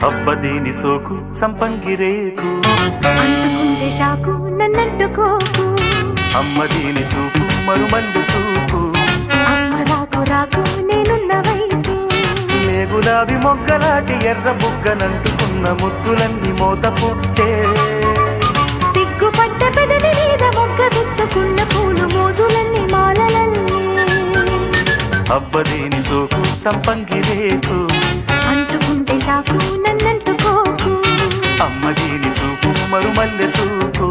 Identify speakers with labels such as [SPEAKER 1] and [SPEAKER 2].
[SPEAKER 1] అబ్బదీని సోకు సంపంగిరేకు
[SPEAKER 2] అంటుకుంటే షాకు నన్నంటుకోకు
[SPEAKER 1] అమ్మదీని చూపు మరుమల్లు చూపు
[SPEAKER 2] అమ్మ రాకు రాకు నేనున్న వైపు
[SPEAKER 1] నే గులాబీ మొగ్గలాటి ఎర్ర బుగ్గనంటుకున్న ముద్దులన్నీ మోత పుట్టే
[SPEAKER 2] సిగ్గుపడ్డ పెదవి మీద మొగ్గ విచ్చుకున్న పూలు మోజులన్నీ మాలలన్నీ
[SPEAKER 1] అబ్బదీని సోకు సంపంగిరేకు
[SPEAKER 2] అంటుకుంటే షాకు నన్నంటుకోకు
[SPEAKER 1] అమ్మదీని చూపు మరుమల్లె చూపు